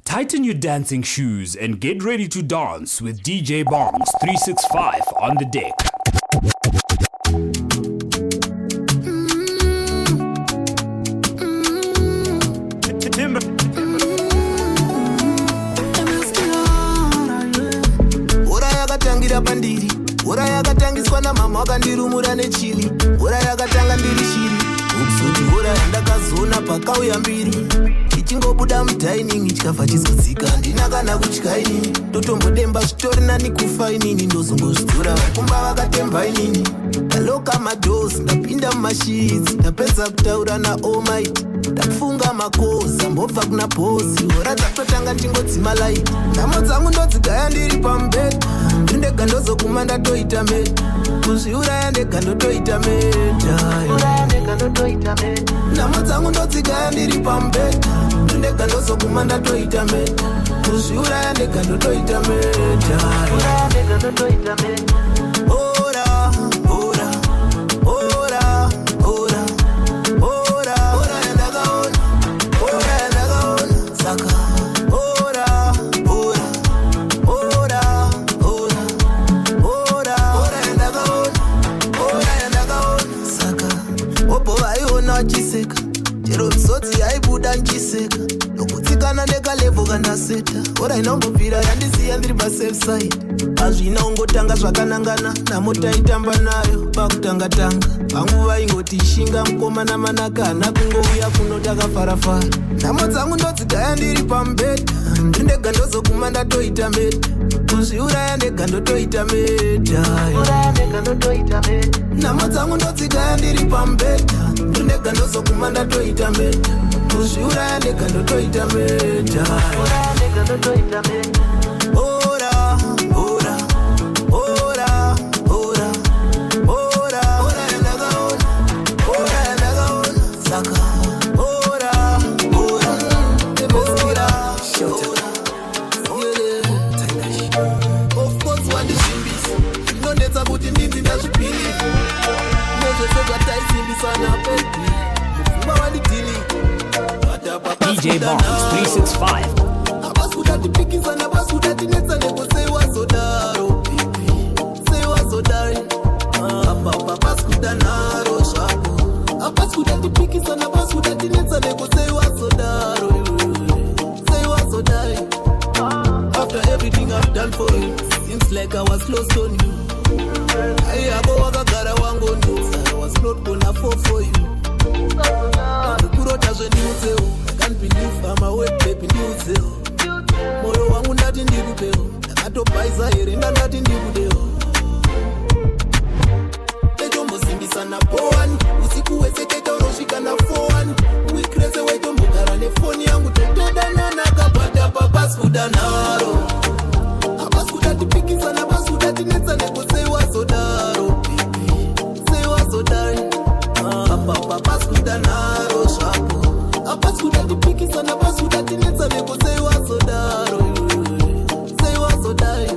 Tighten your dancing shoes and get ready to dance with DJ Bongs 365 on the deck. Pandiri ora yakatangiswa namama wakandirumura nechili ora yakatanga ndiri shiri ukusuti ora yandakazona pakauya mbiri ichingobuda mudhainingi chikabva chizodzika ndina kana kutya inini totombodemba zvitori nani kufa inini ndozongozvidhura vakumba vakatemba inini ndaloka madosi ndapinda mumashidzi ndapedza kutaura naomaiti ndafunga makoza mbobva kuna bhosi ora dzatotanga ndingodzima laiti nhamo dzangu ndodzigaya ndiri pamubhedha ndindega ndozoguma ndatoita meta kuzviuraya ndega ndotoita meta nhamo dzangu ndodzigaya ndiri pamubhedha ndindega ndozoguma ndatoita meta kuzviuraya ndega ndotoita meta ndichiseka nokutsikana ndekalevo kandaseta ora inongobvira yandisiya ndiri pasafe side hazvina ungotanga zvakanangana namotaitamba nayo pakutanga-tanga vangu vaingoti ishinga mukomana manaka hana kungouya kuno takafarafara nhamo dzangu ndodzigaya ndiri pamubhedha ndindega ndozoguma ndatoita meta kuzviuraya ndega ndotoita meta nhamo dzangu ndodzigaya ndiri pamubhedha ndindega ndozoguma ndatoita meta kuzviuraya ndega ndotoita meta DJ Bongs 365. After everything I've done for you, seems like I was lost on you. I was not gonna fall for you. I can't believe I'm away, baby, ndiudzeo moyo wangu ndati ndikupeo ndakatobhaisa here ndandati ndikudeo tetombosimbisana boani usiku wese tetonosvika na 4-1 wikrese weitombogara nefoni yangu totodananakabhata papasikuda naro apasikuda tipikisana pasikuda tinetsa nekuseiwazodaro seiwazodari papasikuda naro zvako apasikuda tipikisana pasikuda tinetsa nekuseiwazodaro seiwazodari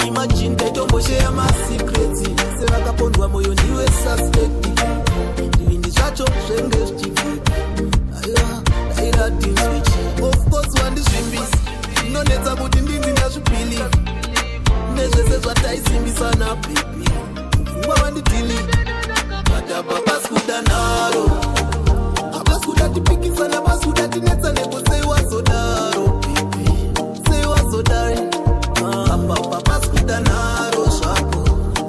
imagine taitomboshea masecrets sevakapondwa moyo ndiwe suspect zvivindi zvacho zvenge zvichipfika airadinzvichi of course wandizvimbisa inonetsa kuti ndinzi ndazvibhiliva nezvese zvataisimbisana baby mvungwa wandidili madhabha pasikuda naro apasikuda tipikisana pasikuda tinetsa nekuseiwazodaro baby seiwazodari apapa pasikuda naro zvako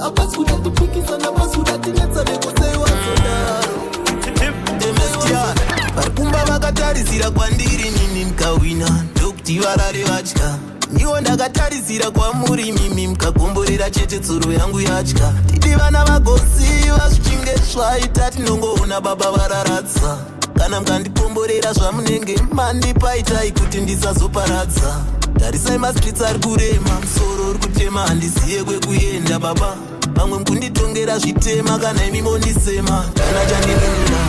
apasikuda tipikisana pasikuda tinetsa nekuseiwazodaro mstr varikumba vakatarisira kwandiri nini mukawina ndokuti varare vatya ndiwo ndakatarisira kwamuri mimi mukagomborera chete tsuro yangu yatya titi vana vagoziva zvichinge zvaita tinongoona baba vararadza kana mukandipomborera zvamunenge mandipaitai kuti ndisazoparadza tarisai mastreets ari kurema musoro uri kutema handiziye kwekuenda baba vamwe mukunditongera zvitema kana imi mondisema kana chandinunura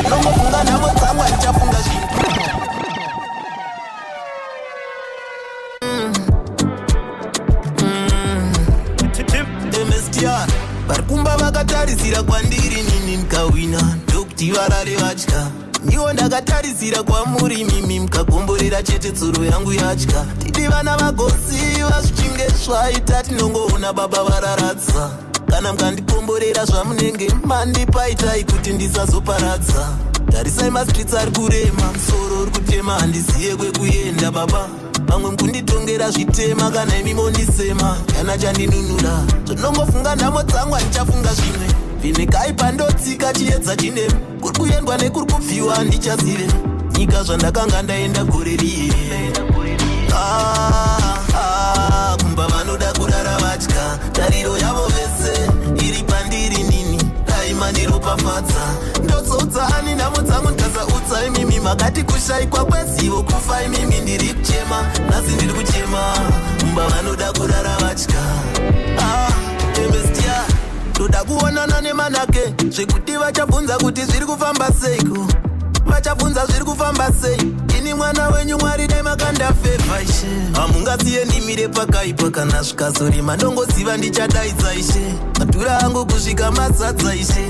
nongofunga nhamo dzangu handichafunga zvinhu mstr varikumba vakatarisira kwandiri nini mukawina ndokuti varare vatya Niwo ndakatarisira kwamuri mimi mukagomborera chete tsuro yangu yatya. Tiri vana vagoziva zvichinge zvaita tinongoona baba vararadza. Kana mukandikomborera zvamunenge mandipaitai kuti ndisazoparadza. Tarisai mastreets ari kurema, musoro uri kutema handiziye kwekuenda baba. Vamwe mukunditongera zvitema kana imi mondisema. Kana chandinunura zvinongofunga nhamo dzangu handichafunga zvimwe. Vhinekai pandotsika chiedza chinemi, kuri kuendwa nekuri kubviwa handichazive. Nyika zvandakanga ndaenda gore riye. Kumba vanoda kurara vatya, tariro yavo vese iri pandiri nini. Daima ndiropafadza ndotsodzani nhamo dzangu ndikasautsa imimi. Makati kushaikwa kwezivo kufa imimi ndiri kuchema. Nhasi ndiri kuchema kumba vanoda kurara vatya. Tempestia ndoda kuonana nemanake zvekuti vachabvunza kuti zviri kufamba seiko. Vachabvunza zviri kufamba sei. Ini mwana wenyu Mwari dai makandafevha ishe. Hamungasiye ndimire pakaipa kana zvikazorema. Ndongoziva ndichadaidza ishe. Madhura angu kusvika mazadza ishe.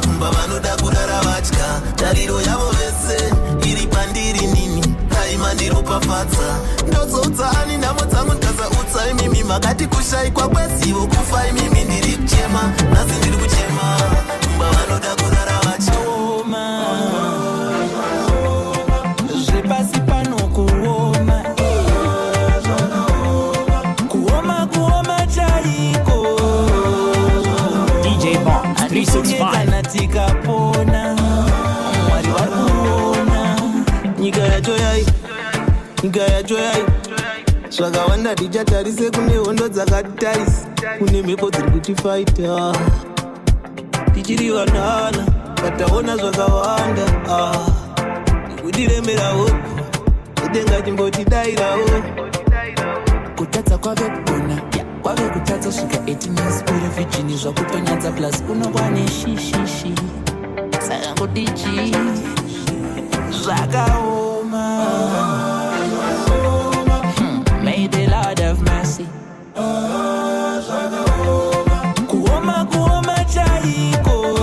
Kumba vanoda kurara vatya, tariro yavo vese iri pandiri nini. Daima ndiropafadza ndotsodzani nhamo dzangu ndikasautsa imimi. Makati kushaikwa kwezivo kufa imimi ndiri kuchema. Nhasi ndiri kuchema kumba vanoda kurara vatya. Zvepasi pano kuoma, kuoma chaiko. DJ Bongs 365. Kana tikapona Mwari vari kuona. Nyika yacho yai zvakawanda tichatarise kune hondo dzakatitarisa. Kune mhepo dziri kutifaita tichiri vanhana vataona zvakawanda. Kutiremerawo kudenga chimbotidairawo. Kutadza kwave kugona, kwave kutadza svika 18 years uri vhijini zvakutonyadza plus unongwane shishishi. Saka ngodichi zvakaoma. May the Lord have mercy. Kuoma chaiko.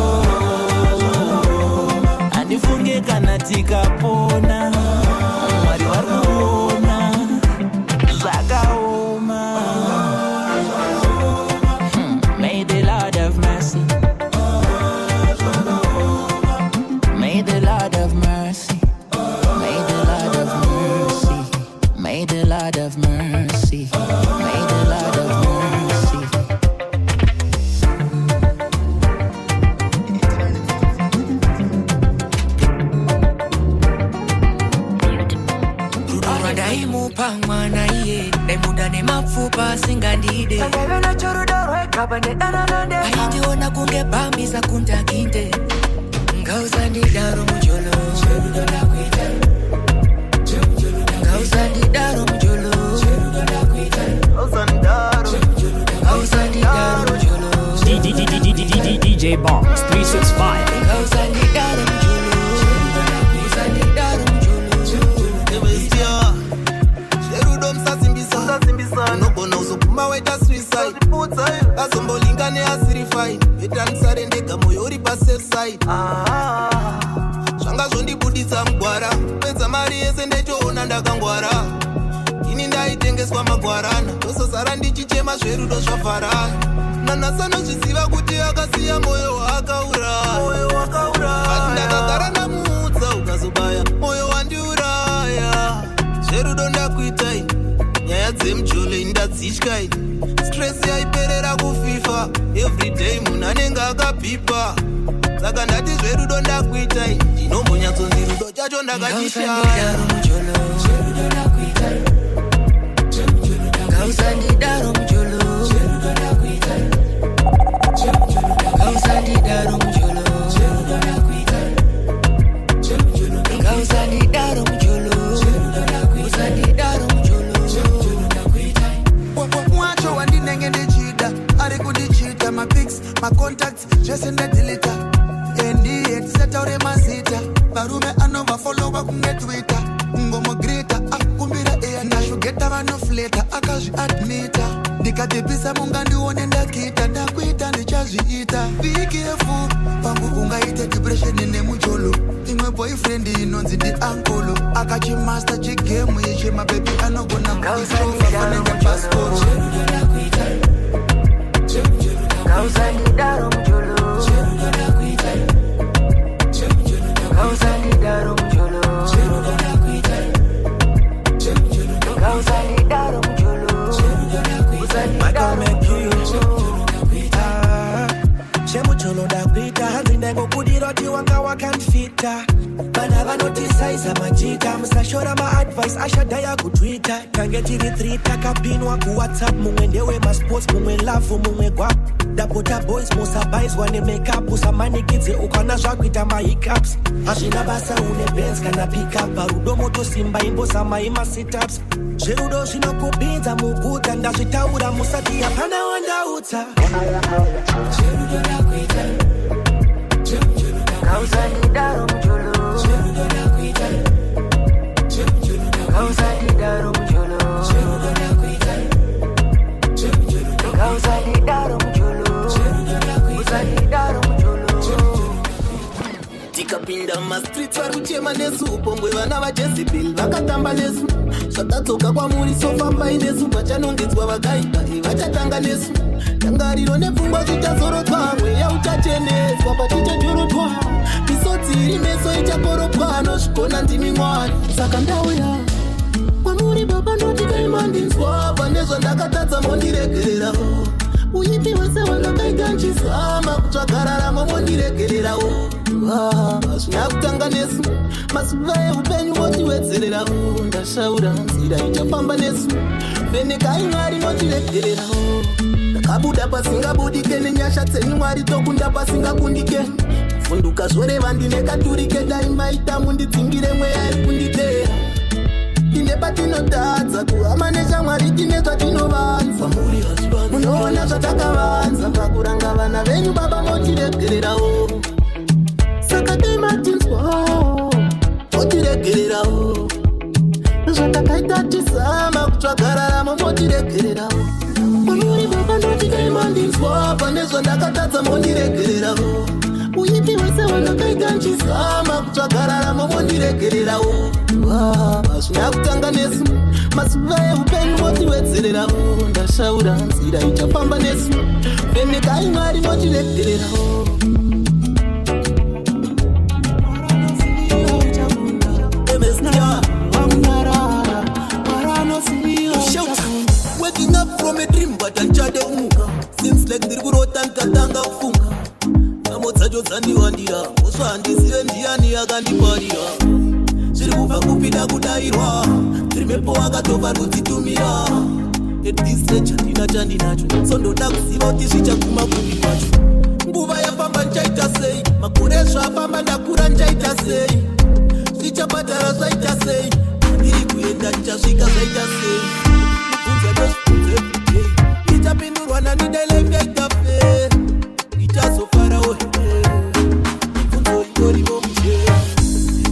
Handifunge kana tikapona Mwari vari kuona. Zvakaoma. May the Lord have mercy. May the Lord have mercy. May the Lord have mercy. May the Lord have mercy. May the Lord have mercy. Ndaimupa mwana iye ndaimuda nemapfupa asingandide. Aitiona kunge bambi sakundakinde. Ngausandidaro mujolo, ngausandidaro mujolo, ngausandidaro mujolo. DJ Bongs 365. Ngausandidaro mujolo, ngausandidaro mujolo. Tempestia zverudo musasimbisa. Unogona uzoguma waita suicide. Azombolinga neasiri fine. Vetanisare ndega moyo uri pasafe side. Zvanga zvondibudisa mugwara. Pedza mari yese ndaitoona ndakangwara. Ini ndaitengeswa magwarana. Ndosazara ndichichema zverudo zvavharana. Nanhasanozviziva kuti akasiya moyo wakauraya. Ati ndakagara namuudza ukazobaya moyo wandiuraya. Zverudo ndakuitai nyaya dzemujole ndadzityaini. Stress yaiperera kufifa. Everyday munhu anenge akabhipa. Saka ndati zverudo ndakuitai. Ndinombonyatsonzi rudo chacho ndakachishaya. Ngausandidaro mujolo, ngausandidaro mujolo, ngausandidaro mujolo, ngausandidaro mujolo. Mwacho wandinenge ndichida ari kundichita mapics macontacts zvese ndadeleta. Ndiye tisataure mazita. Varume anovafolowa kunge Twitter. Ngomogrita akumbira eya ndashugeta vanofleta akazviadmita. Ndikatepisa munga ndione ndakita. Ndakuita ndichazviita. Be careful pangu ungaite depression nemujolo imwe boyfriend inonzi ndi ankolo akachimaster chigame ichi mabebi anogona kuisofafanenge passport Kausandidaro mjolo Kausandidaro mjolo Kausandidaro mjolo Shemucholo da kwita Hanzinde ngokudiroti wanga wakanfita Bana vanotisaisa majita Musashora ma-advice ashadaya kutwita Kange tiri 3 takapinwa ku WhatsApp Mungwe ndewe ma-sports, mungwe love, mungwe guap Dapota boys, musa buys, wane make-up Usamani kidze ukana zvakuita ma-hiccups Hazvina basa une Benz kana pick-up Parudo moto simba imbo sama ima sit-ups Zverudo zvinokubinza muguta Ndazvitaura musati hapana wandaudza Zverudo ndakuita Kausandidaro mjolo Kausandidaro mjolo Kausandidaro mjolo Kausandidaro mjolo tikapinda mastreets varikuchema nesu upombwe vana vajezebheli vakatamba nesu zvakadzoka kwamuri sofambai nesu vachanongedzwa vakaita vachatanga nesu tangariro nepfungwa zvichazorotwa mweya uchachenedzwa patichajorotwa misodzi iri meso ichakoropwa anozvigona ndimi mwari saka ndauya kwamuri baba ndotidaimandinzwa pane zvandakatadza mondiregererawo uipi wese wandakaita nchizama kutsvagararamo mondiregererawo hazvina kutanga nesu masuva eupenyu motiwedzererawo ndashaura nzira ichafamba nesu vhenekai mwari motiregererawo ndakabuda pasingabudike nenyasha dzenyu mwari tokunda pasingakundike kuvhunduka zvoreva ndinekaturike dai maita mundidzingire mweya iri kundidera tine patinotadza kuhama neshamwari tine zvatinovanza munoona zvatakavanza pakuranga vana venyu baba motiregererawo saka dematinzwawo motiregererawo zvatakaita tizama kutsvagararamo motiregererawo kwamuri baba ndotidaimandinzwa pane zvandakatadza mondiregererawo uipi wese wandakaita nchizama kutsvagararamo mondiregererawo hazvina kutanga nesu masuva eupenyu motiwedzererawo ndashaura nzira ichafamba nesu vhenekai mwari motiregererawo waking up from a dream but anchade umuka seems like ndiri kurota ndikatanga kufunga nyamo dzacho dzandiwandira osva handizive ndiani akandiparira zviri kubva kupinda kudairwa dziri mhepo akatobva rudzitumira at this stage handina chandinacho so ndoda kuziva kuti zvichaguma kupi kwacho nguva yafamba ndichaita sei makore zvafamba ndakura ndichaita sei zvichapatara zvaita sei ndiri kuenda ndichasvika zvaita sei ichapindurwa nanidelefiaitafe ichazofarawo ibvunzo ingorivo muje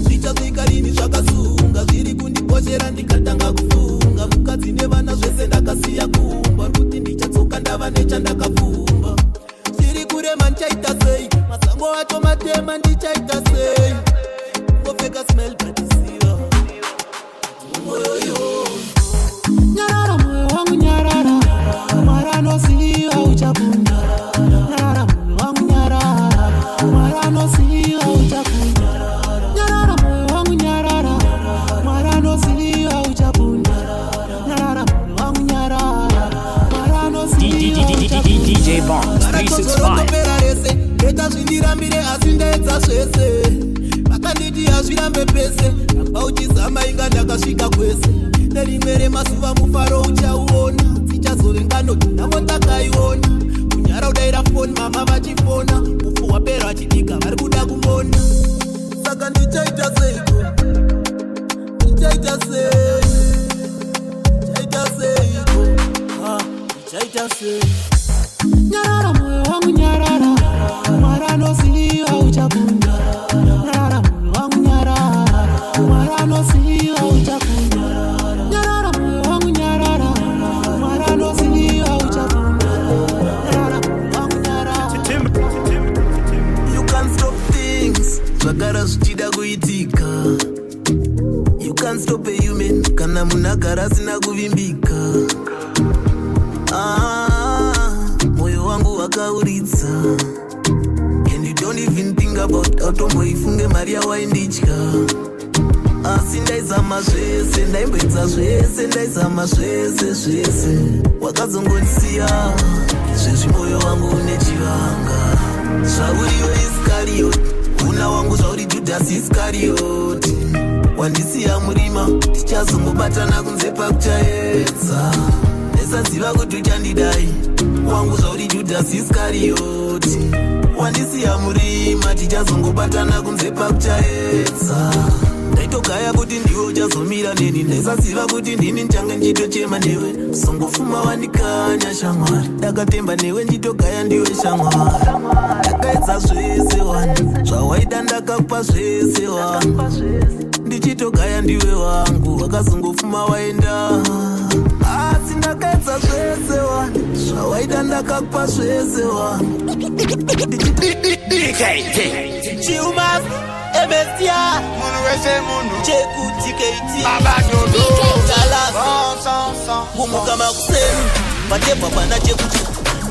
zvichasvika rini zvakasunga zviri kundikoshera ndikatanga kufunga mukadzi nevana zvese ndakasiya kumba kuti ndichatsoka ndava nechandakapfumba zviri kurema ndichaita sei masango acho matema ndichaita sei ngopfeka smell batisiva moyoyo nyarara moyo wangu nyarara marano siwa uchapunda nyarara moyo wangu nyarara marano siwa uchapunda nyarara moyo wangu nyarara marano siwa uchapunda nyarara moyo wangu nyarara marano siwa DJ Bongs 365 Eta zvindirambire asi ndaedza zvese vakanditi hazvirambe pese amba uchizama inga ndakasvika kwese nerimwe remazuva mufaro uchauona dzichazove nganoti namo takaiona kunyara udaira foni mama vachifona ufu wapera vachidika vari kuda kumona saka ndichaita seiko ndichaita sei ndichaita seiko ndichaita sei nyarara moyo wangu nyarara marano siwa uchapunda nyarara moyo wangu nyarara marano siwa uchapunda nyarara moyo wangu nyarara marano siwa uchapunda nyarara moyo wangu nyarara you can't stop zvichida kuitika. You can't stop a human kana munhu agara asina kuvimbika. Moyo wangu wakauritsa, and you don't even think about automboifunge mari yawainditya. Asi ndaizama zvese, ndaimboedza zvese, ndaizama zvese wakazongondisiya. Zvezvi moyo wangu une chivanga. Zvauriyo Iskarioti, una wangu zvauri Judhasi Iskarioti. Wandisiya murima, tichazongobatana kunze pakuchaedza. Nesaziva kuti uchandidai, wangu zvauri Judhasi Iskarioti. Wandisiya murima, tichazongobatana kunze pakuchaedza. Ndaitogaya kuti ndiwe uchazomira neni, ndaisaziva kuti ndini nchange nchitochema newe. Songofuma wandikanya shamwari, ndakatemba newe nchitogaya ndiwe shamwari. Ndakaedza zvese wani, zvawaida ndakakupa zvese wani. Ndichitogaya ndiwe wangu, wakazongofuma waenda. Asi ndakaedza zvese wani, zvawaida ndakakupa zvese wani. Chiuma Ebesia Munu wese munu Cheku TKT Baba Dodo Talasa Kumukama kuseni Matepa panda chekuti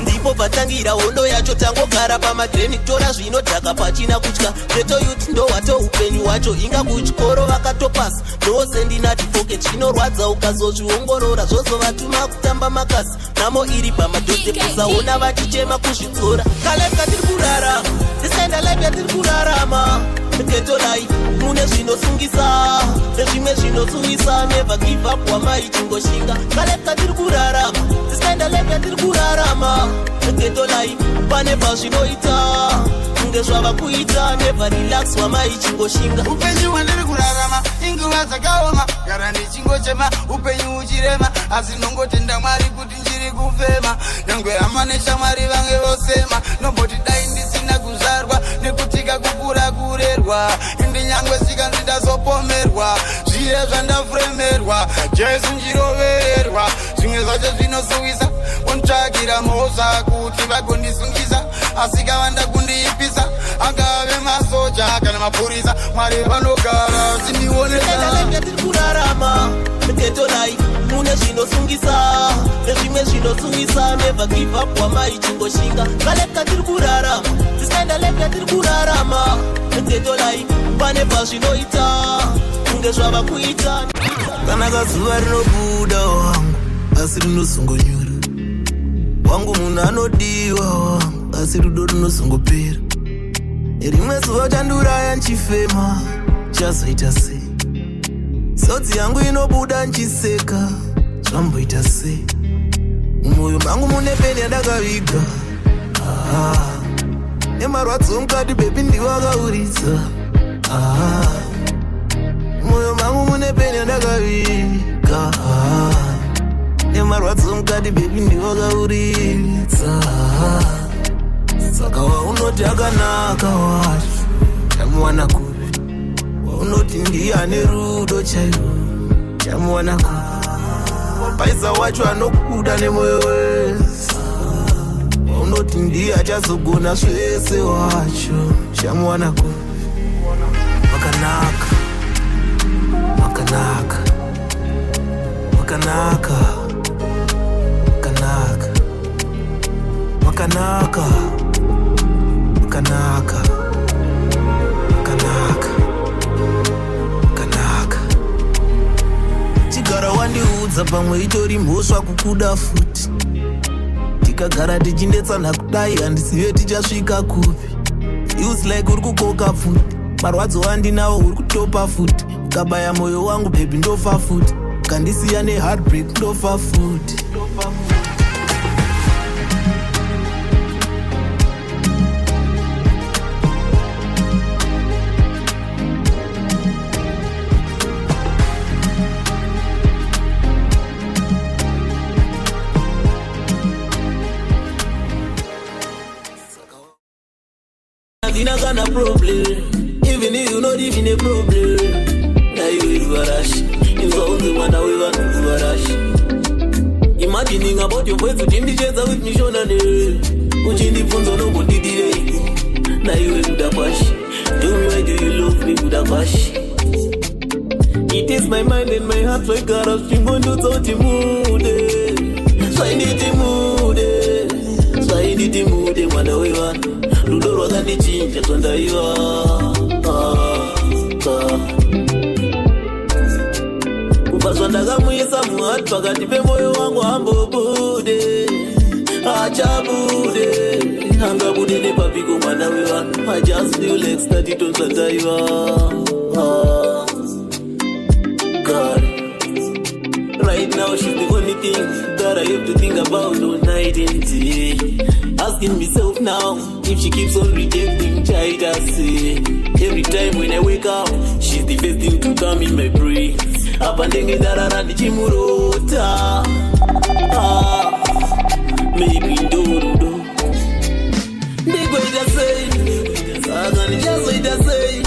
ndipo patangira hondo yacho tangogara pamadreni tora zvinodhaka pachina kutya geto youth ndo wato upenyu wacho inga kuchikoro vakatopasa ndose ndinati pocket chinorwadza ukazozviongorora zvozovatuma kutamba makasi namo iri pamadhose kusaona vachichema kuzvidzora kaleka tiri kurara ndisaenda life yatiri kurarama geto life mune zvinosungisa nezvimwe zvinosungisa never give up wamai chingoshinga kaleka tiri kurarama ndisaenda life yatiri kurarama geto life pane pazvinoita kunge zvava kuita never relax wamai chingoshinga upenyu wandiri kurarama inguva dzakaoma gara ndichingochema upenyu uchirema asi nongotenda Mwari kuti ndiri kufema nyangwe hama neshamwari vange vosema nomboti dai ndisina kuzvarwa nekutika kukura kurerwa indi nyangwe sikanzi ndazopomerwa zviye zvandafuremerwa Jesu njirovererwa zvimwe zvacho zvinosuwisa ontsvakira mhosva kuti vagondisungisa asi kavanda kundiipisa angave masoja kana mapurisa Mwari vanogara zindionesa tiri kurarama geto life mune zvinosungisa nezvimwe zvinosungisa never give up wamai chingoshinga kaleka tiri kurarama tisaenda life yatiri kurarama geto life pane pazvinoita kunge zvava kuita kana kazuva rinobuda wangu asi rinozongonyura wangu munhu anodiwa wangu asi rudo runozongopera rimwe zuva uchandiuraya nchifema chazoita sei sodzi yangu inobuda nchiseka zvamboita sei mumwoyo mangu mune peni yandakaviga nemarwadzo mukati bebi ndiwo akauridza mumwoyo mangu mune peni yandakaviga nemarwadzo mukati bebi ndiwo akauridza saka waunoti akanaka wacho chamuwana kupi waunoti ndiye ane rudo chaiwo chamuwana kupi wapaisa wacho anokuda nemwoyo wese waunoti ndiye achazogona zvese wacho chamuwana kupi wakanaka wakanaka wakanaka wakanaka wakanaka wakanaka wakanaka wakanaka chigara wandiudza pamwe itori mhosva kukuda futi tikagara tichindetsana kudai handisive tichasvika kupi feels like uri kukoka futi marwadzo wandinawo uri kutopa futi ukabaya mwoyo wangu bebi ndofa futi ukandisiya neheartbreak ndofa futi Dina gonna problem, even if you not even a problem. Now you will rush, you the only one that we want to rush. Imagining about your voice, which indicates with me, Shona, which in the funds on nobody. Now you will do the push. Tell me why do you love me with a bash? It is my mind and my heart, so I gotta string on to touch your mood. So I need to mood. So I need to mood. When I want, do the road and the change, just when I Upaswandaga mwisa muhati pakati pemoyo wangu ambobude achabude angabude nepapiko mwana wewa I just feel like stati tonsataiwa God, right now she's the only thing that I have to think about all night and day. Asking myself now if she keeps on rejecting child I say. Every time when I wake up, she's the first thing to come in my brain. Apandenge darara ndichimurota maybe ndorudo Ndigweta say Saka nichazoita say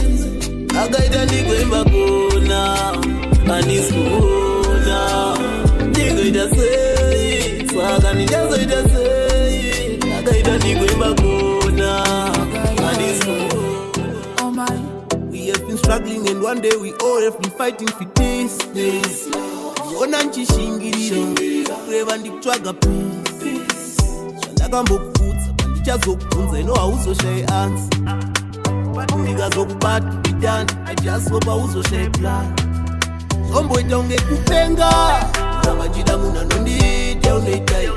Akaita ndigwemba kona Aniskuona Ndigweta say Saka nichazoita say Akaita ndigwemba kona Aniskuona. Oh my, we have been struggling and one day we all have been fighting for this. Ona nchishingirira kureva ndikutsvaga peace. Ndakambokudza pandichazokubvunza ino hauzoshayi answer. But ndikazokubata bidani I just hope hauzoshayi plan. Zomboita unge kupenga kuramba nchida munhu anondiita unoitai.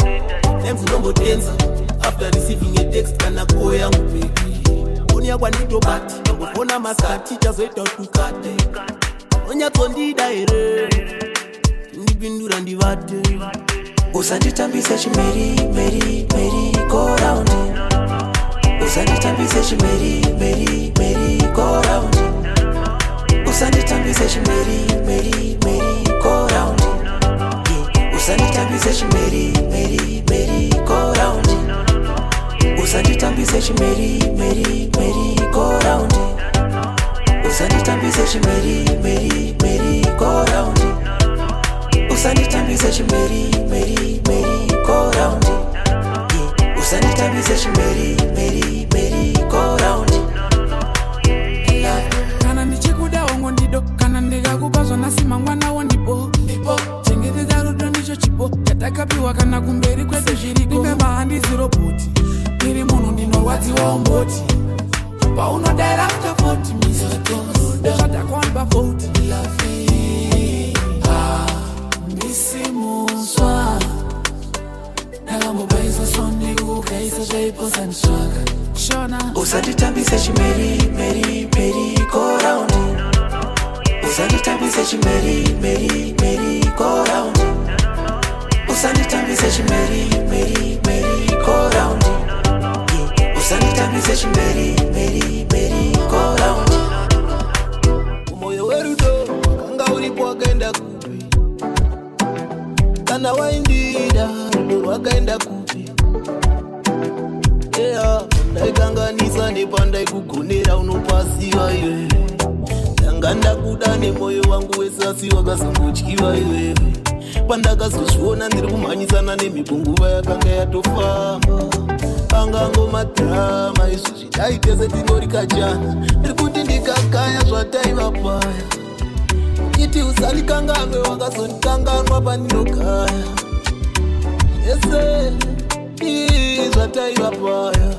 Times unombotenza after receiving a text kana koyo yangu baby. Onya kwanditobati ngofona maskati chazoita tukate. Onyatsondida here ndipindura ndivate. Usanditambise chimeri, meri, meri, go round. Usanditambise chimeri, meri, meri, go round. Usanditambise chimeri, meri, meri, go round. Usanditambise chimeri, meri, meri, go round. Usanditambise chimeri, meri, meri, go round. Usanditambise chimeri, meri, meri, go round. Usanditambise chimeri, meri, meri, go round. Usanditambise chimeri, meri, meri, go round. kana ndichikuda wangu ndido kana ndikakupazwa nasima mwana wandipo chengetedza rudo ndicho chipo chatakapiwa kana kumberi kwedu zviriko ndimemba handizirobhoti ndiri munhu ndinorwadziwa umboti paunodaira after 40 misoto zvatakwamba 40 ndisimuswa ndakambobaisa sondikukaisa zvaiposa ndisvaka shona. Usanditambise chimeri, meri, meri, go round. Usanditambise chimeri, meri, meri, go round. Usanditambise chimeri, meri, meri, go round. Usanditambise chimeri, meri, meri, go round. Umoyo werudo wakanga ulipo wakaenda kupi. Kana waindida rudo wakaenda kupi. Yeah, ndaikanganisa nepandai kugonera unopasiwa iwe. Ndanganda kuda nemoyo wangu wese asi wakazongotyiwa iwewe. Pandakazozviona ndiri kumhanyisana nemhepo nguva yakanga yatofamba. Angangomadhirama izvo zvidaitese tingori kajana. Ndiri kuti ndikakaya zvataiva paya. Iti usandikanganwe wakazondikanganwa pandinogaya. Yese zvataiva paya.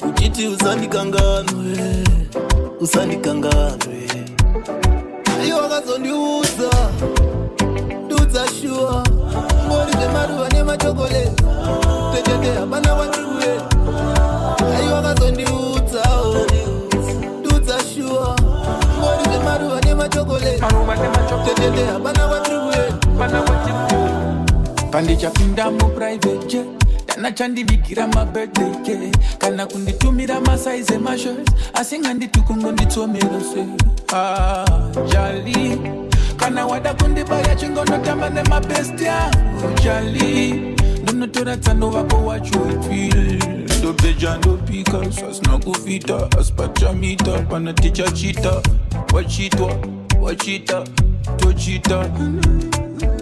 Uchiti usandikanganwe, usandikanganwe. Aiwa wakazondiudza, ndiudza shua. Ngori zvemaruva nemachokoleti, tetete hapana kwatiri kuenda. Aiwa wakazondiudza, ndiudza shua. Ngori zvemaruva nemachokoleti, tetete hapana kwatiri kuenda. Pandichapinda muprivate jet Dana chandivigira mabirthday kana kunditumira masaize mashirts asinganditukungonditomera se jali kana wada kundibaya chingonotamba nemabesti yangu jali ndonotora tsando vako wacho ifil ndobeja ndopika sasinakufita aspachamita pana tichachita wachita tochita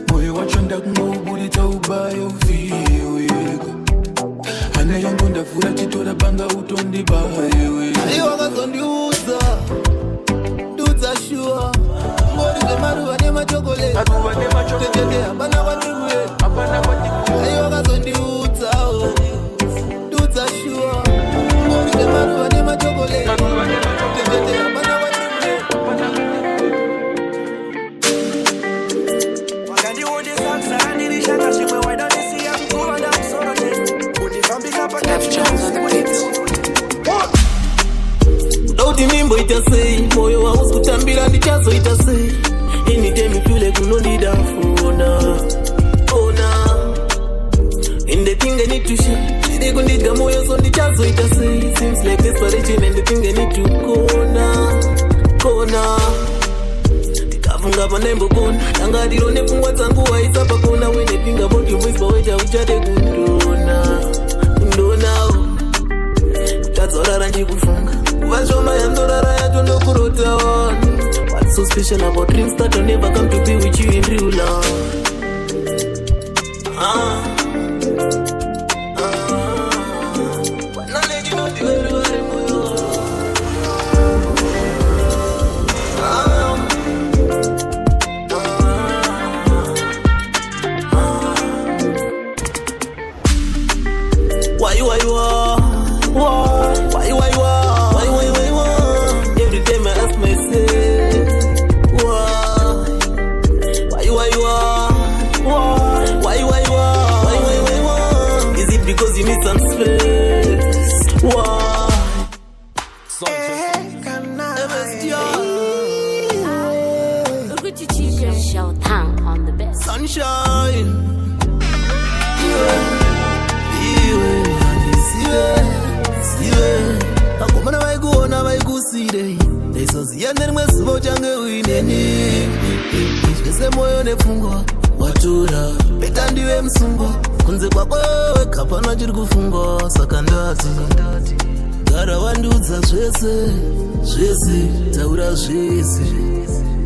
moyo wacho ndakungouburitsa ubayo ufiyeweka hana yangu ndavhura chitora banga utondibayewe aiwa wakazondiudza Dudza sure. Mori de maruva nema chocolate. Tetete hapana kwatikuye. Ayo kazondiudza oh. Dudza sure. Mori de maruva nema chocolate. Tetete hapana kwatikuye. Wakati wote sasa nilishaka shimwe why don't you see I'm cool and I'm so rotten. Unifambika pa Dauti mimbo itasei, moyo wangu kutambira ndichazo itasei. Anytime ifule kunondida fona. In the thing I need to share, shide kundida moyo so ndichazo itasei. Seems like desperation and the thing I need to kona. Tikafunga panembo kona, tanga dirone fungwa zangu waisa pa kona. When I think about your voice, baweja uchade kundona. Tazora kufunga. Vashoma yandorara yacho ndokurota one. What's so special about dreams that will never come to be with you in real love? But now let you know the way you are moyo. Why you are? Why you are? Every time I ask myself, why you are? Why? Is it because you need some space? Why? Showtime on the best. Sunshine. Akomana vaikuona vaikusire ndaizoziya nerimwe zivo change uineni. Zvese moyo nepfungwa watora peta ndive musungwa kunze kwako weka pana chiri kufungwa. Saka ndati gara wandiudza zvese taura zvese.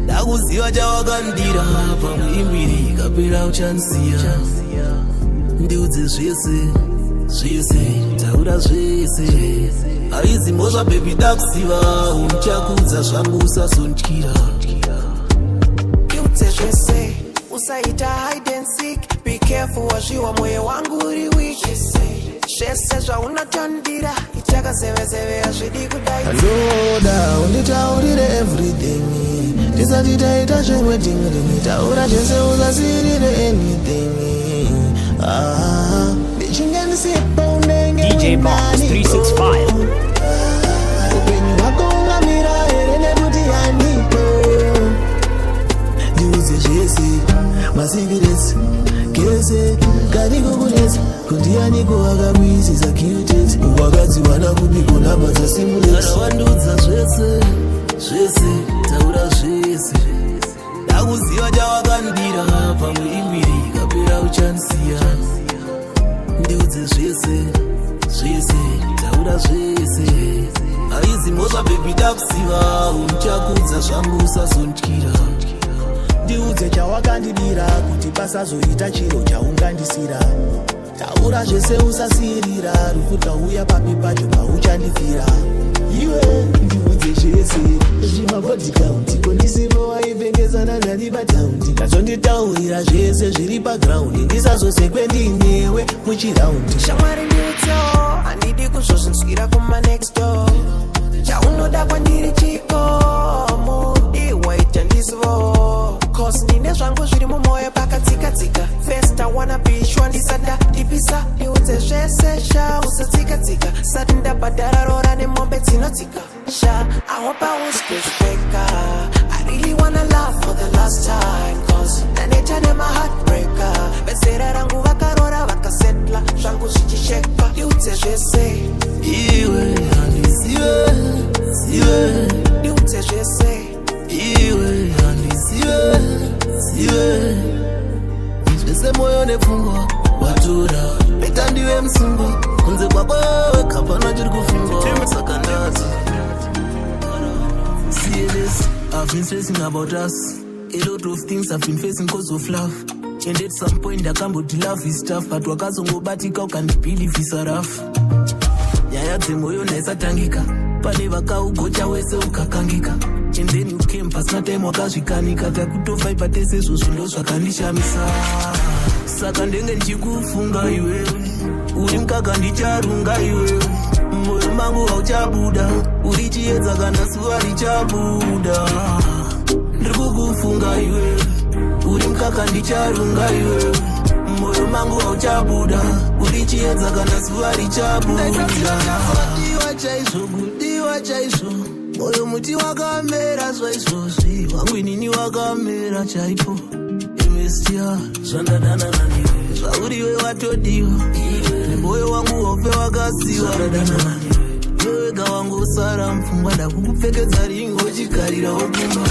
Ndakuziva chavakandira pamuimbiri ikapera uchandisiya. Ndiudze zvese taura zvese. Aizi mbozva baby dakuziva unichakudza zvangu usazondyira. Ndiudze zvese usaita hide and seek. Be careful wazviwa moyo wangu uri weak. Zvese zvaunotandira ichakazevezeve hazvidi kudai. Ndoda unditaurire everything. Tisati taita zvewedding ring. Taura zvese usasirire anything. DJ Bombs 365. Upenyu wako ungamira here nekuti yandipo. Ndiudze zvese masikiresi kese kari kukunetsa kuti yaniko akakuisisa cute. Wakadziwana kupi kunamba dzasimulesi. Kana wandiudza zvese taura zvese. Ndakuziva chavakandira pamuimbiri ikapera uchandisiya. Ndiudze zvese taura zvese. Aizi mbozva baby dakuziva unichakudza zvangu usazondyira. Ndiudze chawakandidira kuti pasazoita chiro chaungandisira. Taura zvese usasirira rufu rwauya papi pacho pauchandifira. Iwe ndiudze zvese zvimabody count kondisivo waivengezana nani pataundi. Kazonditaurira zvese zviri paground ndisazosekwe ndinewe muchiraundi. Shamwari ndiudzewo handidi kuzozvinzwira kuma next door. Chaunoda kwandiri chikomo iwaita ndisivo. Cause ndine zvangu zviri mumwoyo pakatsika-tsika. First I wanna be sure ndisada ndipisa. Ndiudze zvese sha usatsika-tsika. Sati ndabhadhara rora nemombe dzinotsika. Sha I hope I was perfect. I really wanna laugh for the last time. Cause naneta nema heartbreaker. Bezera rangu vakarora vakasetla. Zvangu zvichisheka. Ndiudze zvese. Iwe handisiwe. Ndiudze zvese. Iwe handisiwe. Zvese moyo nepfungwa watora peta ndive musungwa kunze kwako weka pana chiri kufungwa. Saka ndati see this, I've been stressing about us. A lot of things I've been facing cause of love. And at some point ndakamboti love is tough. But wakazongobatika ukandibhilivhisa rafu. Nyaya dzemoyo ndaisatangika pane vakaugocha wese ukakangika. And then you came pasina time wakazvikanika. Takutofai patese izvozvo ndo zvakandishamisa. Saka ndenge ndichikufunga iwewe, uri mukaka ndicharunga iwewe. Moyo mangu hauchabuda, uri chiedza kana zuva richabuda. Ndiri kukufunga iwewe, uri mukaka ndicharunga iwewe. Moyo mangu hauchabuda, uri chiedza kana zuva richabuda. Diwa chaizvo, kudiwa chaizvo. Moyo muti wakamera zvaizvozvi, wangu inini wakamera chaipo. Emestia, zvandadana naniwe, zvauriwe watodiwa. Moyo wangu wope wakasiwa, zvandadana naniwe. Wega wangu usara mfungwa, ndakukupfekedza ringo chikarira okumba.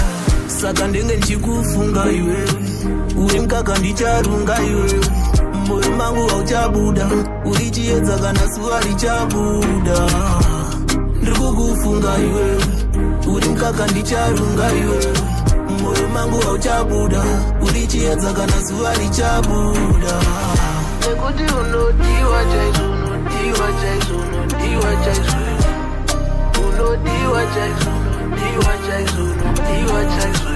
Saka ndenge ndichikufunga iwewe, uri mukaka ndicharunga iwewe. Moyo mangu hauchabuda, uri chiedza kana zuva richabuda. Ndiri kukufunga iwewe, uri mukaka ndicharunga iwewe. Moyo mangu hauchabuda, uri chiedza kana zuva richabuda. Nekuti unodiwa chaizvo, unodiwa chaizvo, unodiwa chaizvo. Unodiwa chaizvo, unodiwa chaizvo, unodiwa chaizvo.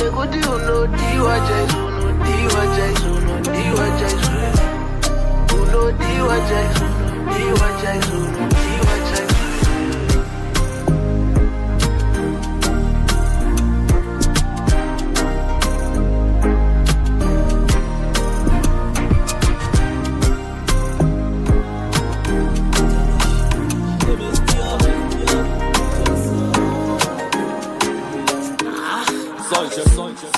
Nekuti unodiwa chaizvo, unodiwa chaizvo, unodiwa chaizvo. Unodiwa chaizvo, unodiwa chaizvo, unodiwa chaizvo.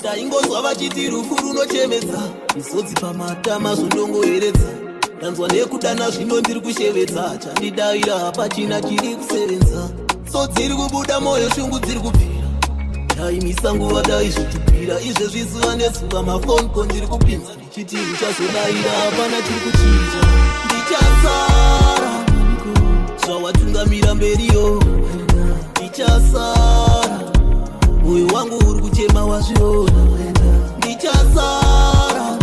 Ndaingozwa vachiti rufu runochemedza, misodzi pamatama zvondongoyeredza. Ndanzwa nekudana zvino ndiri kushevedza, chandidavira hapachina chiri kusevenza. So dziri kubuda moyo, shungu dziri kupira. Ndaimisa nguva daizvitupira, izvezvi zuva nezuva mafoni ko ndiri kupinza. Ndichiti uchazodaira hapana chiri kuchinja. Ndichasara zvawatungamira mberiyo, ndichasara moyo wangu uri kuchema wazviona. Ndichasara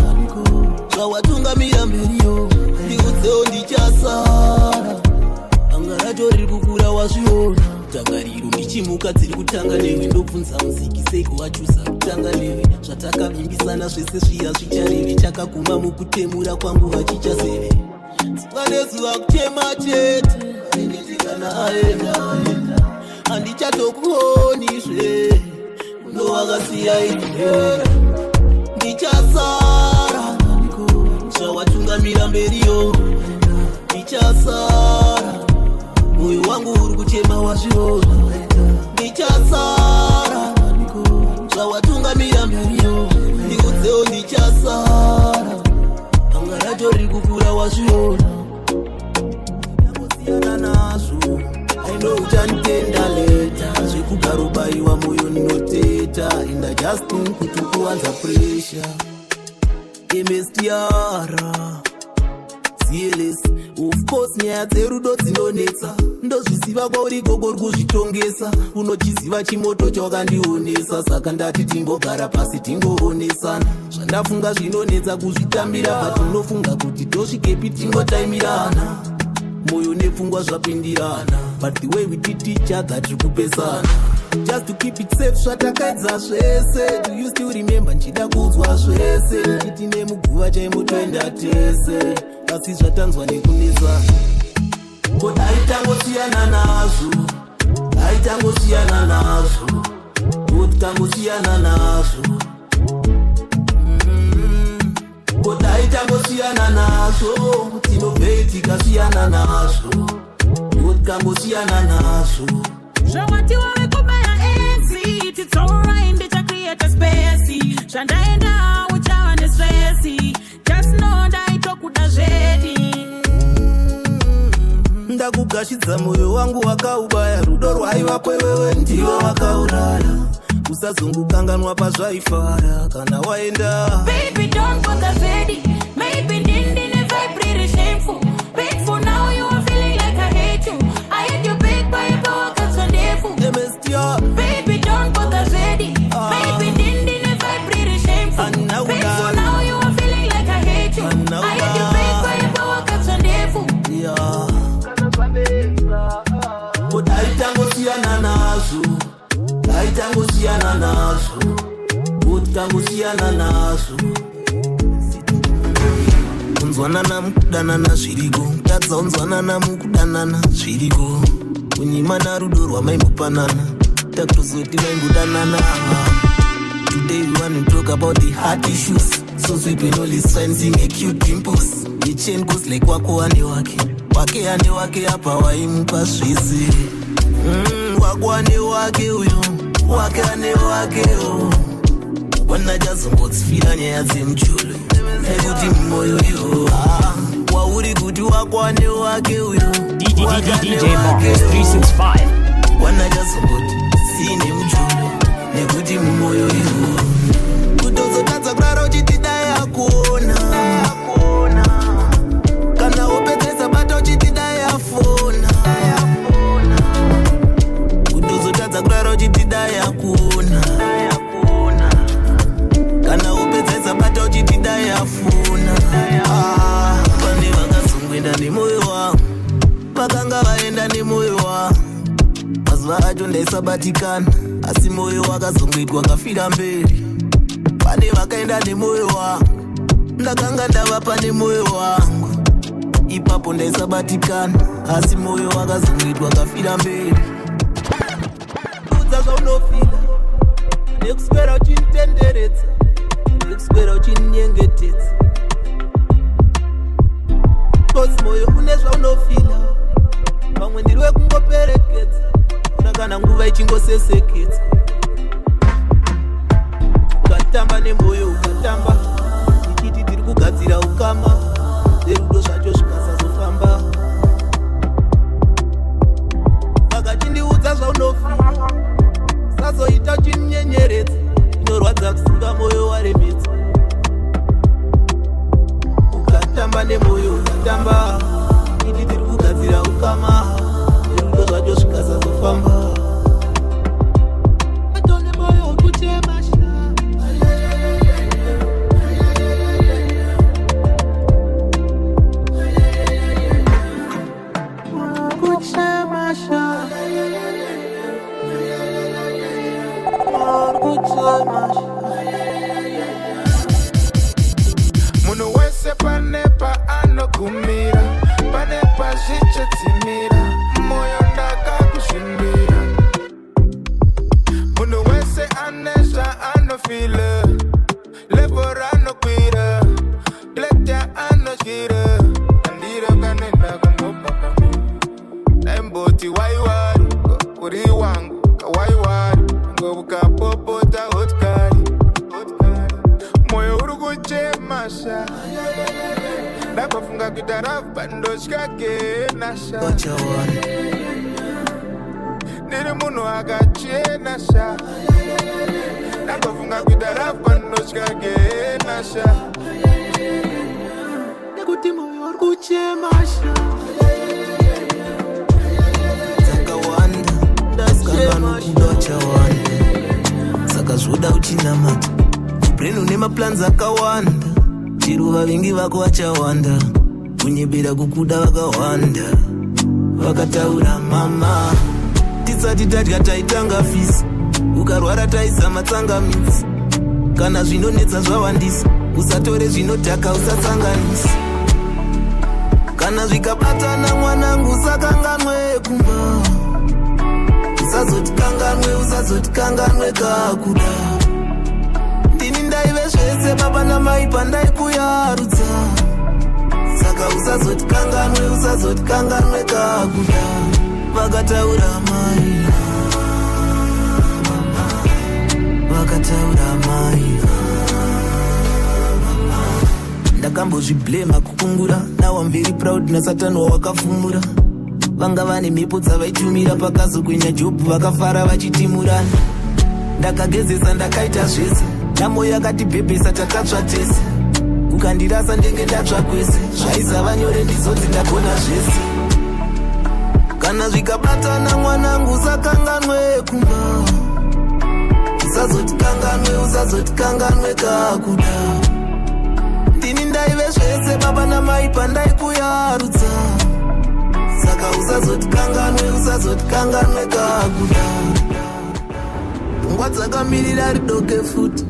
zvawatungamira mberiyo, ndiudzeo ndichasara anga rato riri kukura wazviona. Tangariro ndichimuka dziri kutanga newe, ndobvunza muziki seiko wachusa kutanga newe. Zvatakavimbisana zvese zviya zvichareve, chakaguma mukutemura kwangu vachichazeve. Zuva nezuva kuchema chete, ainditikana aenda handichatokuzve uno wakasiya idera. Ndichasara zvawatungamira mberiyo, ndichasara moyo wangu uri kuchema wazviona. Ndichasara zvawatungamira mberiyo, ndiudzeo ndichasara anga rato riri kukura wazviona. Ndangosiyana nazvo, aino uchanditenda leta, zvekugarobaiwa moyo ninoteta. And I just think kuti kuwanza pressure. MSTR CLS, of course nyaya dzerudo dzinonetsa. Ndozviziva kwauri gogo rikuzvitongesa, unochiziva chimoto chawakandionesa. Saka ndati timbogara pasi tingoonesana, zvandafunga zvinonetsa kuzvitambira. But unofunga kuti tosvikepi tingotaimirana, moyo nepfungwa zvapindirana. But the way we did each other tiri kupesana. Just to keep it safe zvatakaedza zvese. Do you still remember nchida kudzwa zvese, ndichiti nemuguva chaimotoenda tese. Asi zvatanzwa nekunesana, ko aitangosiyana nazvo, aitangosiyana nazvo, ko tangosiyana nazvo. Ko aitangosiyana nazvo, tinobve tikasiyana nazvo, ko tangosiyana nazvo. Zvawatiwa wekumaya enzi, it's alright, ndicha create a space. Zvandaenda uchava nestresi, just know ndaitokuda zvedi. Ndakugashidza moyo wangu wakaubaya, rudo rwaiva kwewewe ndiwo wakauraya. Usazongokanganwa pazvaifara kana waenda. Baby don't bother ready, maybe ndine vibrate shameful. Wait for now, you are feeling like I hate you. I hate you big by power, cause you're devil. MSTR Baby don't bother ready, maybe ndine vibrate shameful. Wait for now, you are feeling like I hate you. I hate you big by power, cause you're devil. yeah. But I kusiyana nazo, utakusiyana nazo. Unzwanana mukudanana zviriko, tadza unzwanana mukudanana zviriko. Unyima narudo rwamaimbopanana, takutozoti maimbodanana. Today we want to talk about the heart issues. So sweeping all these signs in a cute dimples. The chain goes like wako ane wake, wake ane wake hapa waimupa swizi. Wako ane wake uyo, wake ane wake uyo. Wanajazongotsfira nyaya dzemcholo nekuti moyo yo wauri kuti wako ane wake uyo DJ Bongs 365. wanajazongoti sine mcholo nekuti moyo yo kutozotadza kurara uchitidai akuona kana wopedzesa bata uchitidai afona kutozotadza kurara uchitidai akuona kana upedzesa bata uchitidai afuna. Pane vakazongwenda nemoyo wangu, vakanga vaenda nemoyo wangu, mazuva acho ndaisabatikana, asi moyo wakazongwetwa kafira mberi. Pane vakaenda nemoyo wangu, ndakanga ndavapa nemoyo wangu, ipapo ndaisabatikana, asi moyo wakazongwetwa kafira mberi. Udza zvaunofila nekuswera uchinitenderedza, nekuswera uchinyengetedza, kosi moyo une zvaunofila, pamwe ndiri wekungoperekedza, ona kana nguva ichingosesekedza. Ukatamba nemoyo ukatamba, ichiti tiri kugadzira ukama, nerudo zvacho zvikasazofamba. Vakachindiudza zvaunofila, sazoita uchinyenyeredza, inorwadza kusunga moyo waremedza. Ukatamba nemoyo ukatamba, ini tiri kugadzira ukama, nerudo zvacho zvikasazofamba. Atone moyo kuchemasha, kuchemasha, Muno wese panepa anokumira, panepa zvichetimira, moyo ndakakushimbira. Muno wese anesha anofila, lebora anokwira, letya anoshira, andira kanenda kumopaka. Nemboti waiwari, uri wangu, kawaiwari, ngobuka popota hotkari. Moyo uri kuchemasha, ndakafunga kuita rapa ndotyake nasha. Ndiri munhu akachenasha, ndakafunga kuita rapa ndotyake nasha. nekuti moyo uri kuchemasha. Dzakawanda ndasikangano kudachawanda, saka zvoda uchinamata. Brain une maplans akawanda, chero vavengi vako vachawanda, kunyebera kukuda vakawanda. Vakataura mama, tisati tadya taitanga fisi, ukarwara taisa tsangamidzi, kana zvinonetsa zvawandisa, usatore zvinodhaka usatsanganisa. Kana zvikabatana mwanangu usakanganwe kumba, usazoti kanganwe kakuda. Ndini ndaive zvese baba namai pandaikuyarudza, saka usazoti kanganwe kakuda. Vakataura mai, vakataura mai. Ndakambozviblema kukungura, now I'm very proud nasatani wawakafumura. Vanga vane mhepo dzavaitumira pakazokwenya jobhu vakafara vachitimurana. Ndakagezesa ndakaita zvese, namoyo akatibhebhesa tatatsva tese. Ukandirasa ndenge ndatsva kwese, zvaizava nyore ndizodzi ndagona zvese. Kana zvikabatana mwanangu usakanganwe kumba, usazoti kanganwe kakuda. Ndini ndaive zvese baba namai pandaikuyarudza, saka usazoti kanganwe kakuda. pfungwa dzakamirira ridoke futi,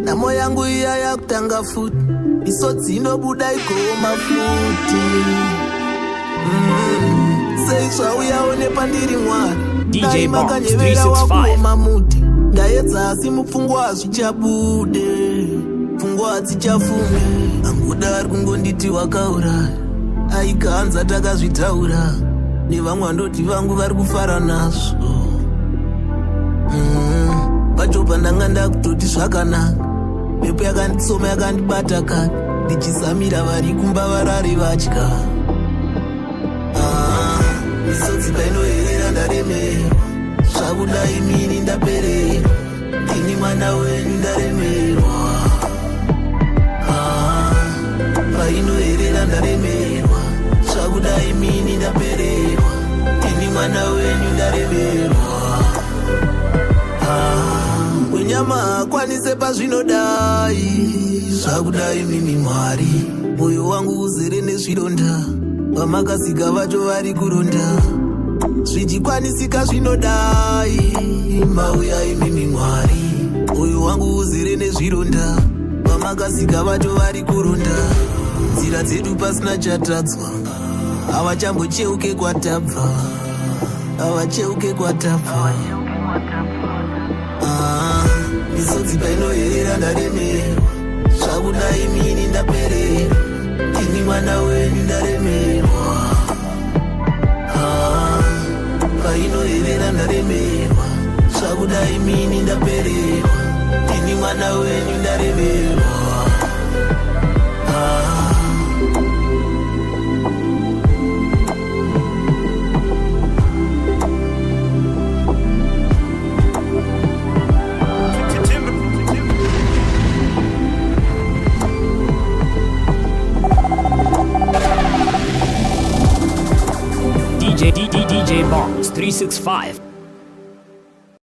nhamo yangu iya yakutanga futi, misodzi inobuda igooma futi. Sei zvauyawo nepandiri Mwari, DJ Bombs makanyevera 365. wakuoma muti, ndaedza asi mupfungwa hazvichabude, pfungwa hadzichafume, angoda ari kungonditi wakauraya, aikanza takazvitaura, nevamwe andoti vangu vari kufara nazvo. Pacho pandanga ndakutoti zvakanaka, mhepo yakanditsoma yakandibata kare, ndichizamira vari kumba varari vatya. Misodzi painoherera ndaremerwa, zvakudai mini ndapererwa, ini mwana wenyu ndaremerwa. Painoherera ndaremerwa, zvakudai mini ndapererwa, ini mwana wenyu ndaremerwa. Wenyama hakwanise pazvinodai, zvakudai mimi Mwari, moyo wangu uzere nezvironda, vamakasika vacho vari kuronda, zvichikwanisika zvinodai, mauyai mimi Mwari, moyo wangu uzere nezvironda, vamakasika vacho vari kuronda, nzira dzedu pasina chatadzwa, havachambocheuke kwatabva, havacheuke kwatabva. Misodzi painoherera ndaremerwa, zvakudai mini ndapererwa, ini mwana wenyu ndaremerwa. Painoherera ndaremerwa, zvakudai mini ndapererwa, ini mwana wenyu ndaremerwa. DJ Bombs 365.